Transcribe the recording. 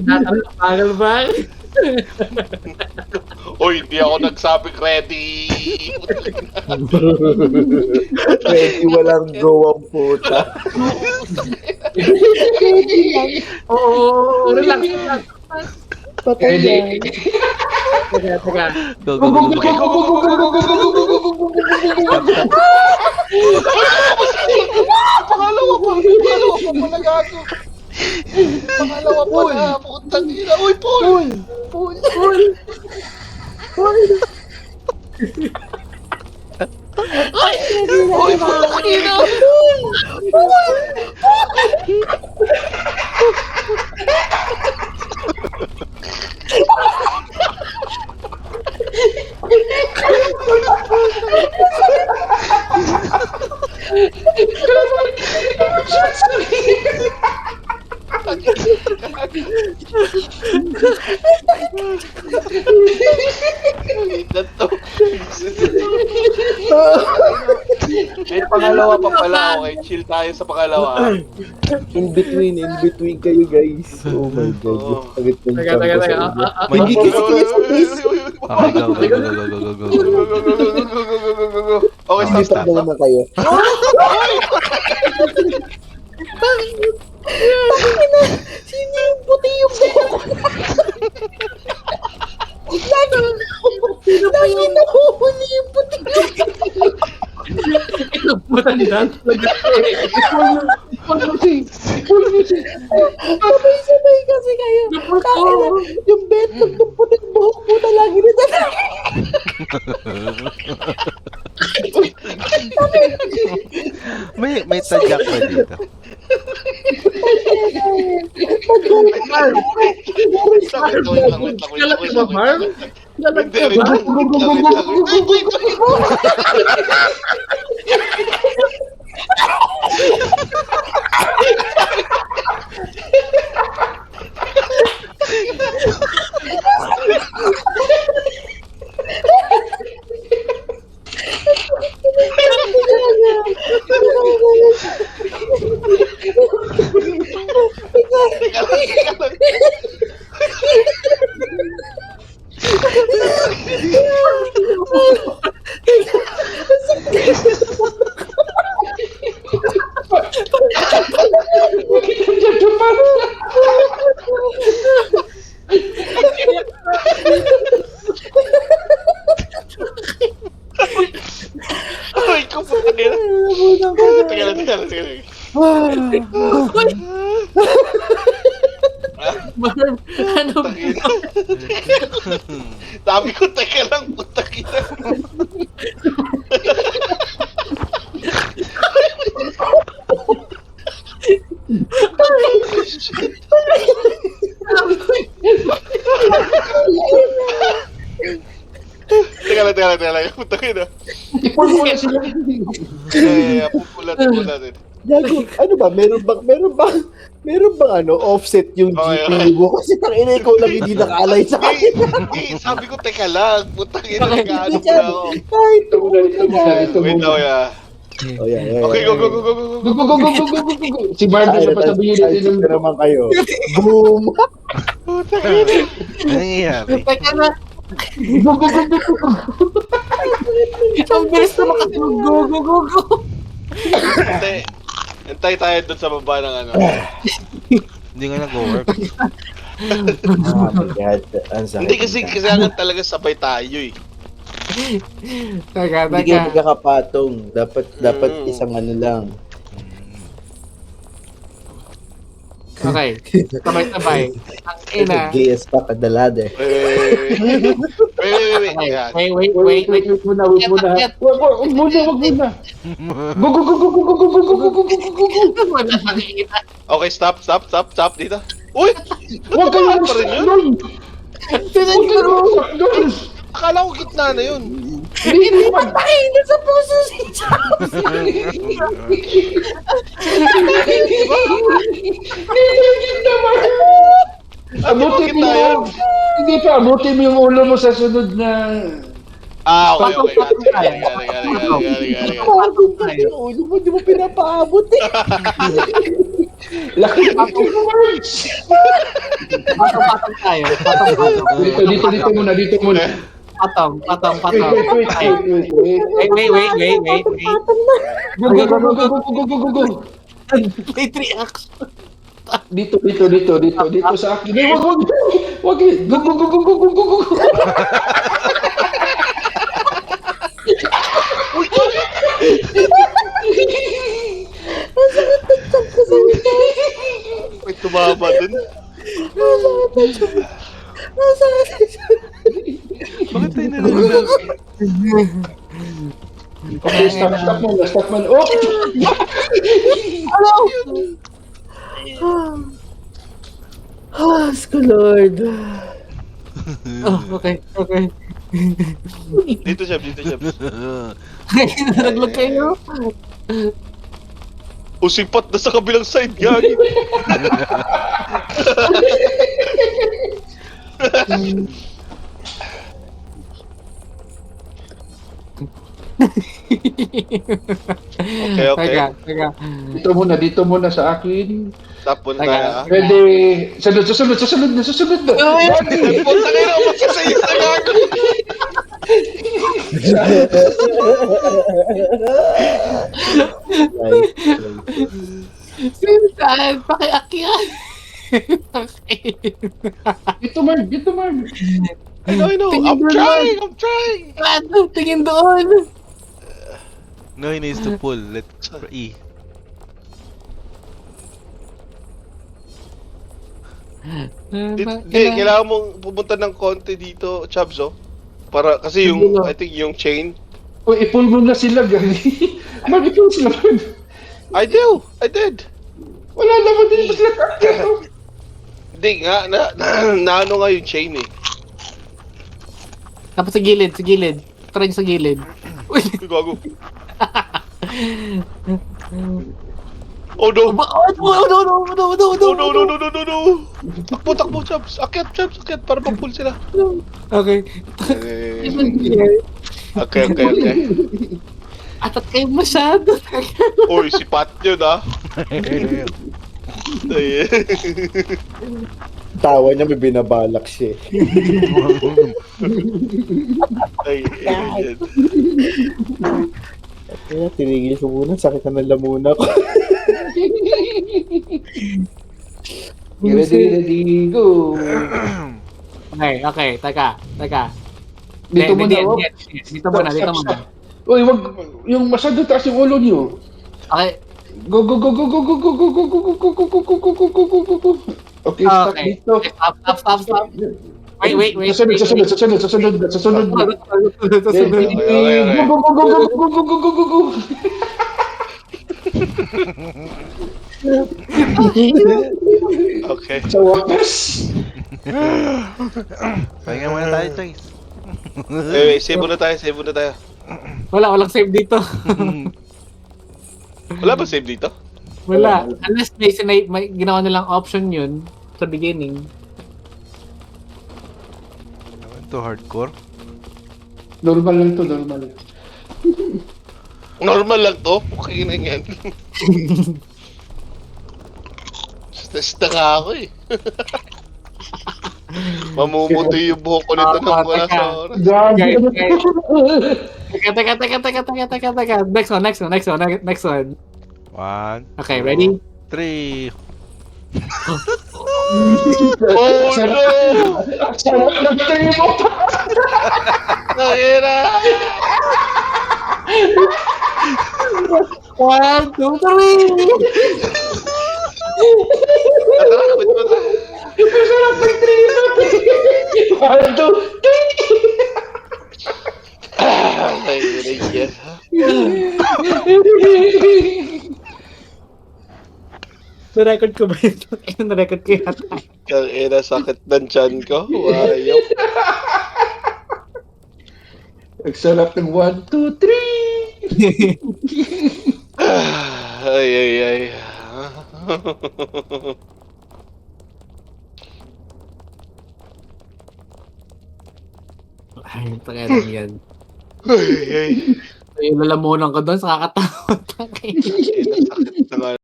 Bagal ba? Uy, hindi ako nagsabing ready. Ready, walang go ang puta. Ready lang. Oo, relax. Patay lang. Teka. Go, go, go, go, go. Pangalawa pa pala gago. Pangalawa pala, putang ina. Uy, Paul! Paul. Uy, putang ina. Balikan to. May pangalawa pa pala, okay? Chill tayo sa pangalawa. In between kayo guys. Oh my god. Oo. Sakit ng Teka. tiyan ko sa inyo. May Hindi gigil. kasi kayo sa base. Okay, go, go, go, go, go, go, go. Okay, stop, stop, Daw stop. na kayo. Sino yung puti yung buhok? Lagi nahuhuli yung puti yung buhok. Matanda. Sabay-sabay kasi kayo. Takina, yung betlog ng puting buhok puta lagi na May tadyak pa dito. Galat ka ba, Marv? Galat Hindi, ka wait ba? lang. Wait. Ay, kaputang ina. Teka. Marv, ano ba? Sabi ko, teka lang, putang ina. Teka lang, putang ina. Ipulpula sila. Pupulat din. Gago, ano ba? Meron bang ano, offset yung Okay, GPU mo? Kasi tangina ikaw lang hindi nakaalay sa akin. Hindi, sabi ko, teka lang, putang ina, Okay. nag-ano pa na ako. Kahit Wait lang, yeah. Oh, yeah. Okay, go. Si Marv na pasabihin natin ng... naman kayo. Boom! Ano nangyayari? Teka na. Ang bilis naman kasi go. Hintay tayo dun sa baba ng ano. Hindi nga nag-work. Oh my God. Ang sakit. Hindi kasi kailangan talaga sabay tayo eh. Teka. Hindi kayo magkakapatong. Dapat isang ano lang. Okay. Sabay-sabay. Ang ina. GS pa kadalade. Wait. Yeah. Wait. Wait muna. Wag muna. Go. Wala nakikita. Okay, stop dito. Uy! Wag kayo pa rin yun? Doon. Akala ko gitna na yun. Hindi pa tayo Sa puso si Chops. Abutin mo Gitna yun. Hindi pa, abutin mo yung ulo mo sa sunod na... Okay. Gali. Pagod na yung ulo mo, di mo pinapaabot eh. Laki ng words. Patong tayo. Patong. Dito muna. Patong. Wait. Wait. Go. Play 3 acts. Dito sa akin. Ay, wag. Go. May tumama dun. Bakit tayo nalulog? Okay, stop man. Oh! Ko Lord. Oh, okay. Dito siya. Nalaglag kayo. Usipat na sa kabilang side, gagi. Okay. Teka. Dito muna sa akin. Tapon Teka. tayo. Ready. Susunod na. Punta kayo na magkasayos na gago. Sintan, pakiakyat. Dito, Mark. I know. I'm trying. Ano, tingin doon. No, he needs to pull. Let's E. Hindi, kailangan mong pumunta ng konti dito, Chubbs, oh. Para, kasi yung, I think yung chain. O, i-pull mo na sila, gani. Mark, i-pull sila. I did. Wala naman din sila kakya. Hindi nga, naano nga yung chain eh. Tapos sa gilid. Try sa gilid. Uy, Uy, gago. Oh no! No! Takbo, Chubbs. Akyat, para mag-pull sila. Okay. Okay. Atat kayo masyado. Uy, si Pat yun, ah. Ay, Tawa niya, may binabalak siya. ay. Kaya tinigil ko muna, sakit na ng lamuna ko. Ready, go. Okay. Teka. Dito muna, oh. Dito muna. Uy, wag, yung masyado taas yung ulo niyo. Okay. Go. Okay, stop Okay. dito. Stop. Wait. Susunod. Okay. Go. Okay. Sa wakas. Pahinga muna tayo, Choice. Wait, save muna tayo. Walang save dito. Wala ba save dito? Wala. Unless may ginawa nilang option yun sa beginning. To hardcore. Normal lang to. Normal lang to. Okay na yan. Stress na nga ako eh. Mamumuti yung buhok ko nito ng wala sa oras. Okay. Teka. Teka. Next one. 1, Okay, ready? 3. Oh no! Sarap ng tayo mo. Nakira! 1, 2, 3. Tara, quit mo tayo. Sarap ng tayo mo. 1, 2, 3. Ay, yan. Na-record ko ba yun? Na-record ko yata. Kang ina, sakit ng chan ko. Wayop. Nagsarap ng 1, 2, 3. Ay. Ay, pakialam yan. Ay. Ay, lalamunan ko doon sa kakatawa. Ina, sakit na nga.